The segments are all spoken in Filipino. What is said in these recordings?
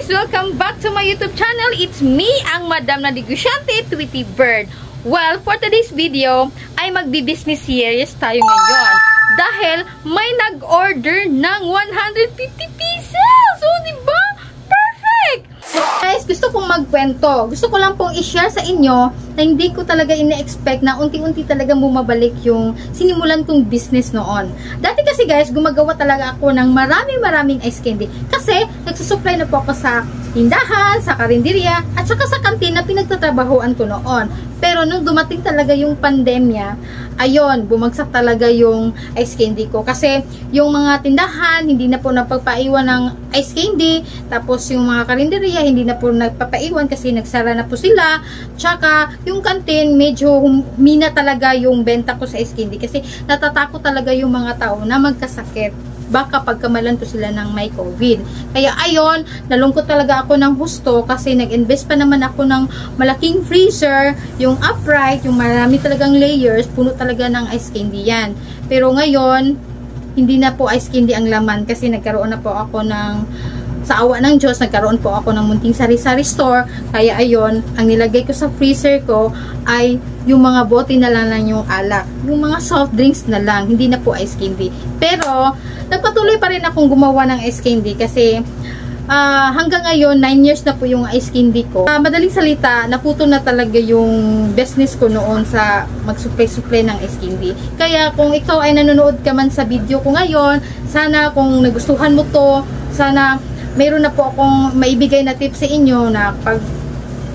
guys! Welcome back to my YouTube channel. It's me, ang Madam na Negosyante, Tweety Bird. Well, for today's video, ay magbi-business series tayo ngayon. Dahil may nag-order ng 150 pieces! So, diba? Perfect! Guys, gusto kong magkwento. Gusto ko lang pong i-share sa inyo na hindi ko talaga ina-expect na unti-unti talaga bumabalik yung sinimulan kong business noon. Dati kasi guys, gumagawa talaga ako ng maraming ice candy. Kasi nagsusupply na po ako sa tindahan, sa karinderya, at saka sa kantin na pinagtatrabahoan ko noon. Pero nung dumating talaga yung pandemya, ayun, bumagsak talaga yung ice candy ko. Kasi yung mga tindahan, hindi na po napagpaiwan ng ice candy. Tapos yung mga karinderya, hindi na po nagpapaiwan kasi nagsara na po sila. Tsaka yung kantin, medyo humina talaga yung benta ko sa ice candy. Kasi natatakot talaga yung mga tao na magkasakit. Baka pagkamalan po sila ng may COVID. Kaya ayon, nalungkot talaga ako ng husto kasi nag-invest pa naman ako ng malaking freezer, yung upright, yung marami talagang layers, puno talaga ng ice candy yan. Pero ngayon, hindi na po ice candy ang laman kasi nagkaroon na po ako ng, sa awa ng Diyos, nagkaroon po ako ng munting sari-sari store. Kaya ayon, ang nilagay ko sa freezer ko ay yung mga bote na lang yung alak. Yung mga soft drinks na lang, hindi na po ice candy. Pero, nagpatuloy pa rin akong gumawa ng ice candy kasi hanggang ngayon, 9 years na po yung ice candy ko. Madaling salita, naputo na talaga yung business ko noon sa mag-supply ng ice candy. Kaya kung ikaw ay nanonood ka man sa video ko ngayon, sana kung nagustuhan mo to, sana mayroon na po akong maibigay na tips sa inyo na pag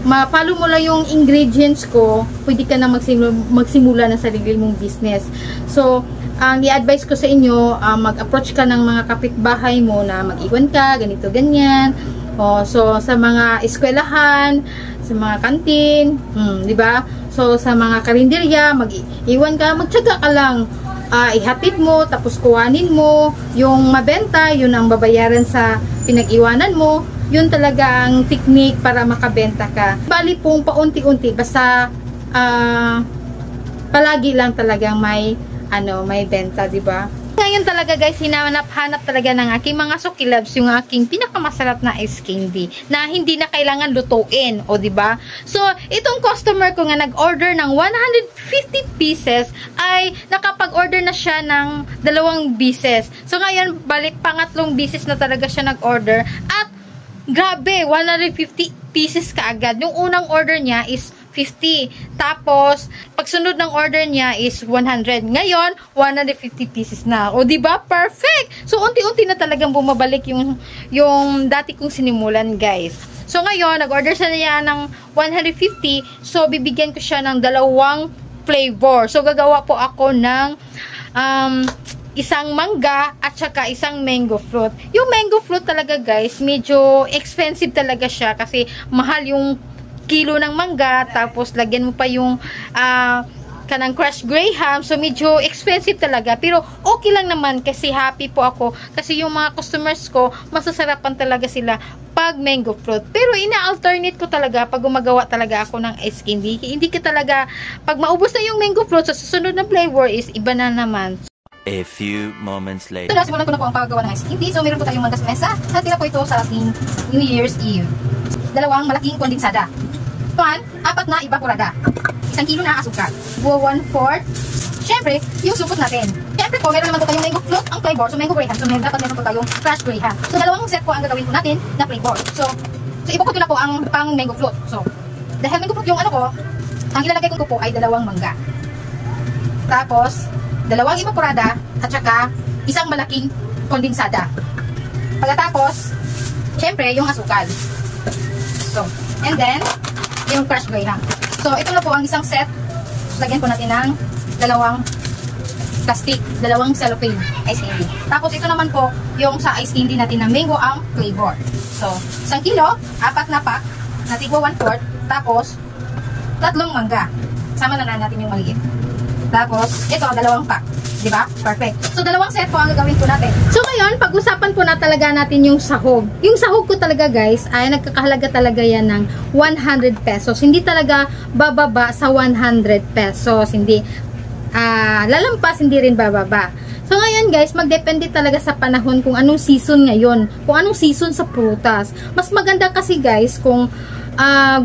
ma-follow mo lang yung ingredients ko, pwede ka na magsimula ng sarili mong business. So, ang i-advise ko sa inyo, mag-approach ka ng mga kapitbahay mo na mag-iwan ka, ganito, ganyan. So, sa mga eskwelahan, sa mga kantin, di ba? So, sa mga karinderya, mag-iwan ka, magtyaga ka lang. Ihatid mo, tapos kuhanin mo, yung mabenta, yun ang babayaran sa pinag-iwanan mo. Yun talaga ang technique para makabenta ka. Bali pong paunti-unti, basta palagi lang talagang may benta, di ba? Ngayon talaga guys, hinanap-hanap talaga ng aking mga sukilabs yung aking pinakamasarap na ice candy na hindi na kailangan lutuin, o di ba? So, itong customer ko nga nag-order ng 150 pieces ay nakapag-order na siya ng 2 pieces. So, ngayon, balik pangatlong pieces na talaga siya nag-order at grabe, 150 pieces kaagad. Yung unang order niya is 50. Tapos, pagsunod ng order niya is 100. Ngayon, 150 pieces na. O, diba? Perfect! So, unti-unti na talagang bumabalik yung dati kong sinimulan, guys. So, ngayon, nag-order siya niya ng 150. So, bibigyan ko siya ng 2 flavor. So, gagawa po ako ng isang mangga at saka isang mango fruit. Yung mango fruit talaga guys, medyo expensive talaga siya kasi mahal yung kilo ng mangga, tapos lagyan mo pa yung kanang crushed graham, so medyo expensive talaga, pero okay lang naman kasi happy po ako kasi yung mga customers ko, masasarapan talaga sila pag mango fruit. Pero ina-alternate ko talaga pag gumagawa talaga ako ng ice candy. Hindi ka talaga, pag maubos na yung mango fruit, sa susunod na flavor is iba na naman. A few moments later. So, simulan ko na po ang paggawa ng ice candy. So, meron po tayong mangga sa mesa. Natira po ito sa ating New Year's Eve. 2 malaking kondensada. 4 na evaporada. 1 kilo na asukal. 1/4. Siyempre, yung supot natin. Siyempre po, meron naman po tayong mango float ang flavor. So, mango graham. So, dapat meron po tayong crushed graham. So, 2 set po ang gagawin po natin na flavor. So ibukod ko na po ang pang mango float. So, dahil mango float yung ang ilalagay ko po ay 2 mangga. Tapos, 2 evaporada at saka 1 malaking kondensada. Pagkatapos, syempre, yung asukal. So, and then, yung crushed graham. So, ito na po ang isang set. Lagyan po natin ng 2 plastic, 2 cellophane ice candy. Tapos, ito naman po, yung sa ice candy natin na mango ang flavor. So, 1 kilo, 4 na pack, na tigwa 1/4, tapos, 3 mangga. Sama na natin yung maliit. Tapos, ito, 2 pack. Diba? Perfect. So, 2 set po ang gagawin po natin. So, ngayon, pag-usapan po na talaga natin yung sahog. Yung sahog ko talaga, guys, ay nagkakahalaga talaga yan ng 100 pesos. Hindi talaga bababa sa 100 pesos. Hindi lalampas, hindi rin bababa. So ngayon guys, magdepende talaga sa panahon kung anong season ngayon, kung anong season sa prutas. Mas maganda kasi guys kung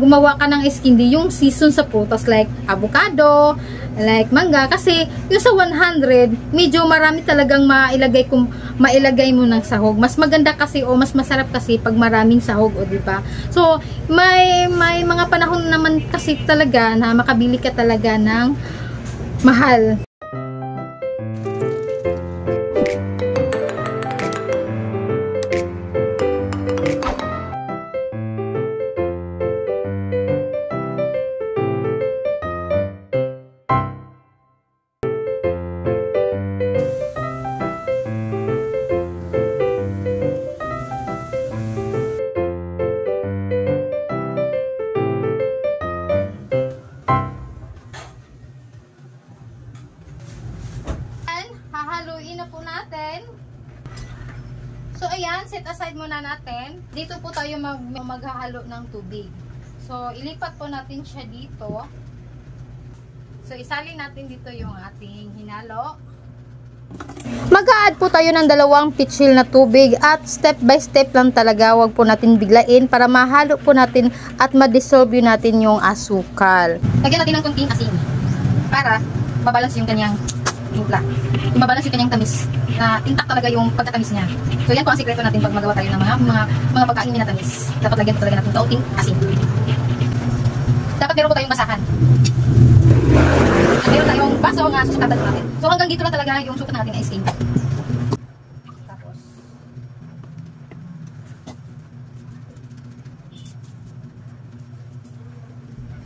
gumawa ka ng iskindi yung season sa prutas like avocado, like mangga, kasi yung sa 100 medyo marami talagang mailagay mo ng sahog. Mas maganda kasi o mas masarap kasi pag maraming sahog, o di ba? So may mga panahon naman kasi talaga na makabili ka talaga ng mahal. Hahaluin na po natin. So ayan, set aside muna natin. Dito po tayo maghahalo ng tubig. So ilipat po natin siya dito. So isalin natin dito yung ating hinalo. Mag-a-add po tayo ng 2 pitchil na tubig at step by step lang talaga, wag po natin biglain para mahalo po natin at ma-dissolve natin yung asukal. Lagyan natin ng konting asin para mabalance yung kanyang timpla. Mabalance yung kanyang tamis na intact talaga yung pagkatamis niya. So yan po ang sikreto natin pag magawa tayo ng mga pagkain na tamis. Dapat lagyan po talaga natin kaunting asin. Dapat meron po tayong basahan. At meron tayong baso nga susukatan natin. So hanggang dito lang talaga yung sukat natin na ice cream. Tapos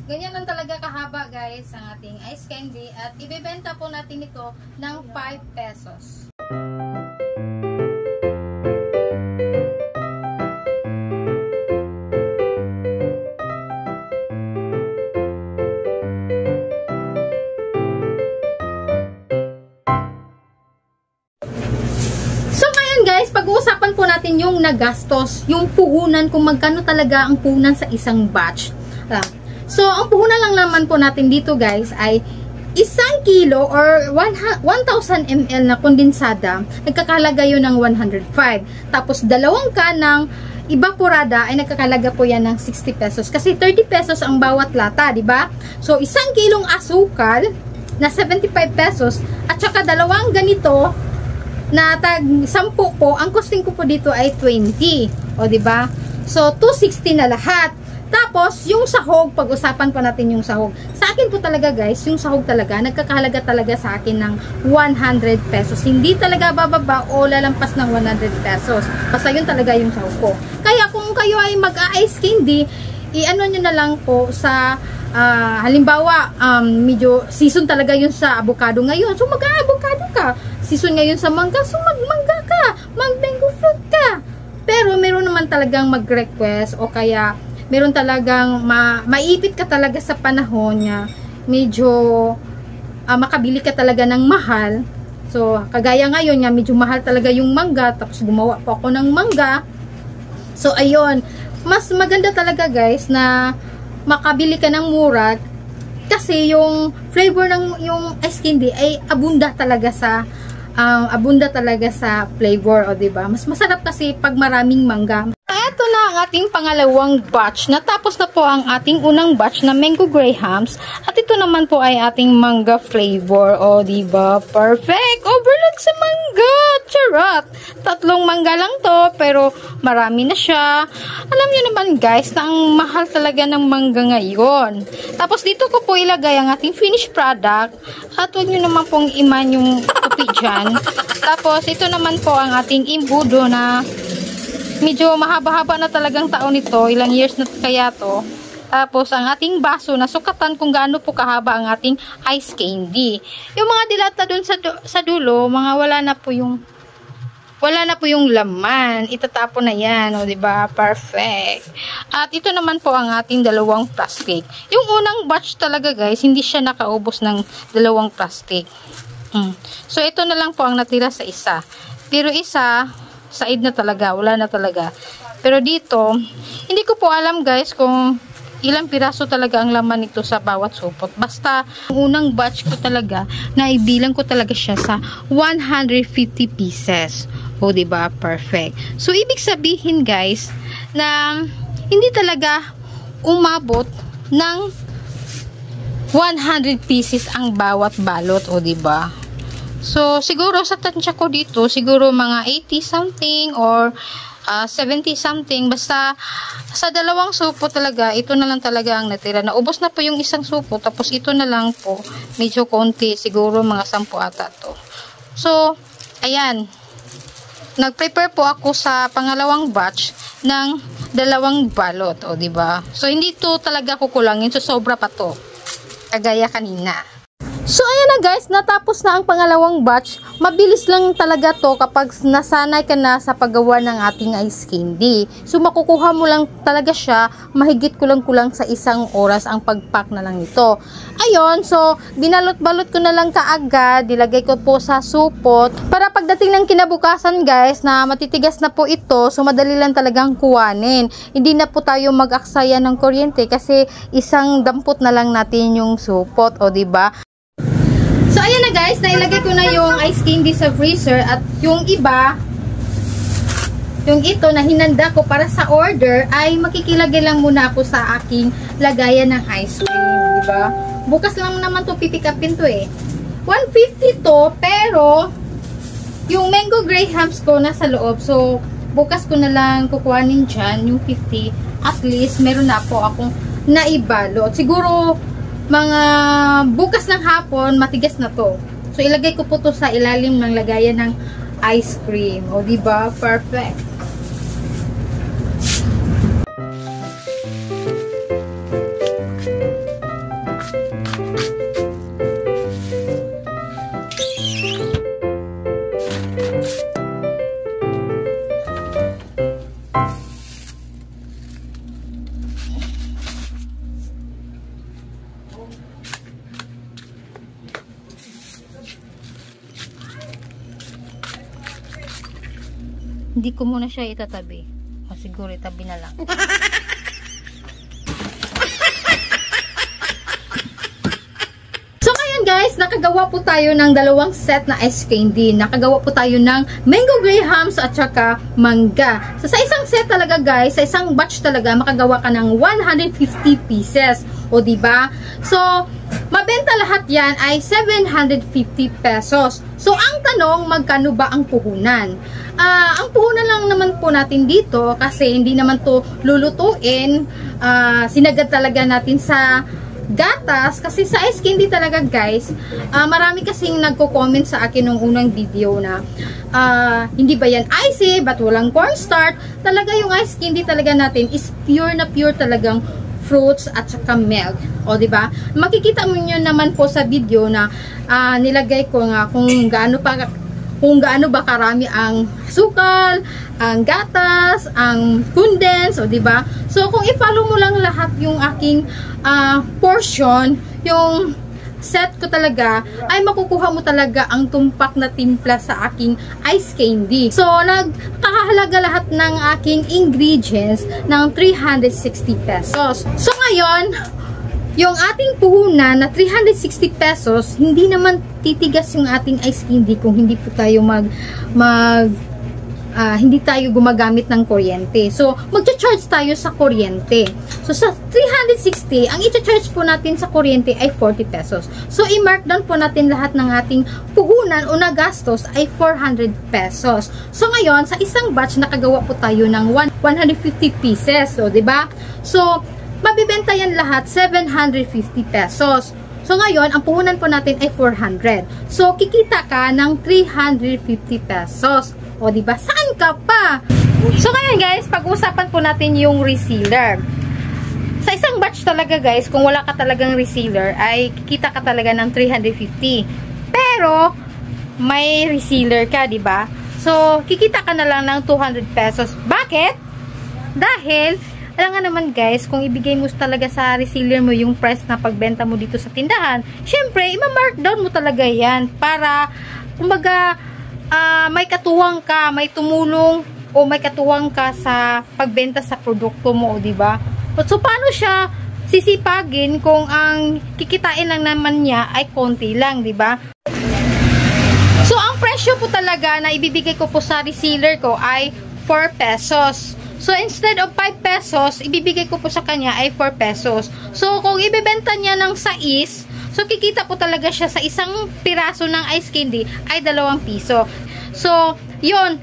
ganyan lang talaga kahaba guys ang ating ice candy at ibebenta po natin ito ng 5 pesos. So ngayon guys, pag-uusapan po natin yung nagastos, yung puhunan, kung magkano talaga ang puhunan sa isang batch. So, ang puhunan lang naman po natin dito guys ay 1 kilo or 1,000 ml na kondensada, nagkakalaga yun ng 105. Tapos 2 can ng evaporada ay nagkakalaga po yan ng 60 pesos. Kasi 30 pesos ang bawat lata, di ba? So, 1 kilong asukal na 75 pesos at saka 2 ganito na tag 10 po, ang costing ko po dito ay 20. O, di ba? So, 260 na lahat. Tapos, yung sahog, pag-usapan pa natin yung sahog. Sa akin po talaga guys, yung sahog talaga, nagkakahalaga talaga sa akin ng 100 pesos. Hindi talaga bababa o lalampas ng 100 pesos. Basta yun talaga yung sahog ko. Kaya kung kayo ay mag-ice candy, i-ano nyo na lang po sa, halimbawa, medyo season talaga yun sa avocado ngayon. So, mag-avocado ka. Season ngayon sa mangga, so mag-mangga ka. Mag-mango fruit ka. Pero, meron naman talagang mag-request o kaya meron talagang maipit ka talaga sa panahon niya, medyo makabili ka talaga ng mahal. So, kagaya ngayon nga, medyo mahal talaga yung mangga, tapos gumawa po ako ng mangga. So, ayun, mas maganda talaga guys na makabili ka ng mura kasi yung flavor ng yung ice candy ay abunda talaga sa flavor, o diba? Mas masarap kasi pag maraming mangga. Ito na ang ating pangalawang batch. Natapos na po ang ating unang batch na mango grahams. At ito naman po ay ating manga flavor. O, diba? Perfect! Overload sa mangga! Charot! 3 mangga lang to, pero marami na siya. Alam niyo naman guys, na ang mahal talaga ng mangga ngayon. Tapos dito ko po ilagay ang ating finished product. At huwag niyo naman pong iman yung tupi dyan. Tapos ito naman po ang ating imbudo na medyo mahaba-haba na talagang taon ito. Ilang years na kaya to. Tapos, ang ating baso na sukatan kung gaano po kahaba ang ating ice candy. Yung mga dilata dun sa dulo, mga wala na po yung laman. Itatapon na yan. O, diba? Perfect. At ito naman po ang ating 2 plastic. Yung unang batch talaga guys, hindi siya nakaubos ng 2 plastic. So, ito na lang po ang natira sa isa. Pero isa, side na talaga, wala na talaga. Pero dito, hindi ko po alam guys kung ilang piraso talaga ang laman nito sa bawat supot. Basta, unang batch ko talaga, naibilang ko talaga siya sa 150 pieces. O, diba? Perfect. So, ibig sabihin, guys, na hindi talaga umabot ng 100 pieces ang bawat balot. O, diba? So, siguro sa tansya ko dito, siguro mga 80 something or 70 something. Basta, sa dalawang supo talaga, ito na lang talaga ang natira. Naubos na po yung isang supo, tapos ito na lang po, medyo konti, siguro mga 10 ata to. So, ayan. Nag-prepare po ako sa pangalawang batch ng 2 balot, o diba? So, hindi to talaga kukulangin. So, sobra pa to. Kagaya kanina. So, ayan na guys, natapos na ang pangalawang batch. Mabilis lang talaga to kapag nasanay ka na sa paggawa ng ating ice candy. So, makukuha mo lang talaga siya, mahigit kulang-kulang sa 1 oras ang pagpack na lang nito. Ayun, so, binalot-balot ko na lang kaagad, dilagay ko po sa supot. Para pagdating ng kinabukasan guys, na matitigas na po ito, so madali lang talagang kuwanin. Hindi na po tayo mag-aksaya ng kuryente kasi isang dampot na lang natin yung supot, o diba? So, ayan na guys, nailagay ko na yung ice candy sa freezer at yung iba, yung ito na hinanda ko para sa order ay makikilagay lang muna ako sa aking lagayan ng ice cream, diba? Bukas lang naman to pipick upin to eh. 150 to, pero yung mango grahams ko nasa loob. So, bukas ko na lang kukuhanin dyan yung 50. At least, meron na po akong naibalot. Siguro, mga bukas ng hapon, matigas na to. So, ilagay ko po to sa ilalim ng lagayan ng ice cream. O, diba? Perfect. Hindi ko muna siya itatabi. O siguro itabi na lang. So ngayon guys, nakagawa po tayo ng 2 set na ice candy. Nakagawa po tayo ng mango grahams at saka mangga. So sa isang set talaga guys, sa isang batch talaga, makagawa ka ng 150 pieces. O diba? So, mabenta lahat yan ay 750 pesos. So, ang tanong, magkano ba ang puhunan? Ang puhunan lang naman po natin dito kasi hindi naman to lulutuin. Sinagad talaga natin sa gatas kasi sa ice candy talaga guys, marami kasing nagko-comment sa akin nung unang video na hindi ba yan icy but walang cornstarch. Talaga yung ice candy talaga natin is pure na pure talagang fruits at saka milk. O, diba? Makikita mo nyo naman po sa video na nilagay ko nga kung gaano ba karami ang sukal, ang gatas, ang condense, o diba? So, kung i-follow mo lang lahat yung aking portion, yung set ko talaga, ay makukuha mo talaga ang tumpak na timpla sa aking ice candy. So, nagkakahalaga lahat ng aking ingredients ng 360 pesos. So, ngayon, yung ating puhunan na 360 pesos, hindi naman titigas yung ating ice candy kung hindi po tayo hindi tayo gumagamit ng kuryente. So, magcha-charge tayo sa kuryente. So, sa 360, ang i-charge po natin sa kuryente ay 40 pesos. So, i-mark down po natin lahat ng ating puhunan o nagastos ay 400 pesos. So, ngayon, sa isang batch, nakagawa po tayo ng 150 pieces. So, diba? So, mabibenta yan lahat 750 pesos. So, ngayon, ang puhunan po natin ay 400. So, kikita ka ng 350 pesos. O, diba? Saan ka pa? So, ngayon guys, pag-usapan po natin yung resealer. Sa isang batch talaga guys, kung wala ka talagang resealer, ay kikita ka talaga ng 350. Pero, may resealer ka, diba? So, kikita ka na lang ng 200 pesos. Bakit? Dahil, alam nga naman guys, kung ibigay mo talaga sa resealer mo yung price na pagbenta mo dito sa tindahan, syempre, ima-markdown mo talaga yan para, kumbaga, may katuwang ka, may tumulong o may katuwang ka sa pagbenta sa produkto mo, o diba? So, paano siya sisipagin kung ang kikitain lang naman niya ay konti lang, di ba? So, ang presyo po talaga na ibibigay ko po sa reseller ko ay 4 pesos. So, instead of 5 pesos, ibibigay ko po sa kanya ay 4 pesos. So, kung ibibenta niya ng 6, so, kikita po talaga siya sa isang piraso ng ice candy ay 2 piso. So, yun,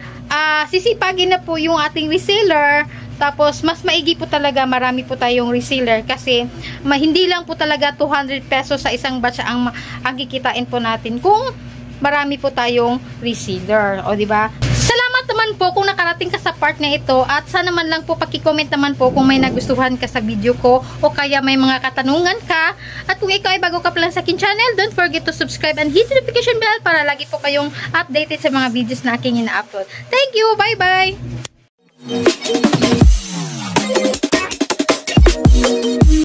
sisipagin na po yung ating reseller. Tapos, mas maigi po talaga, marami po tayong reseller kasi hindi lang po talaga 200 pesos sa isang batch ang kikitain po natin kung marami po tayong reseller. O, diba? Salamat naman po kung nakarating ka sa part na ito at sana man lang po paki-comment naman po kung may nagustuhan ka sa video ko o kaya may mga katanungan ka. At kung ikaw ay bago ka pa lang sa akin channel, don't forget to subscribe and hit the notification bell para lagi po kayong updated sa mga videos na aking ina-upload. Thank you! Bye-bye!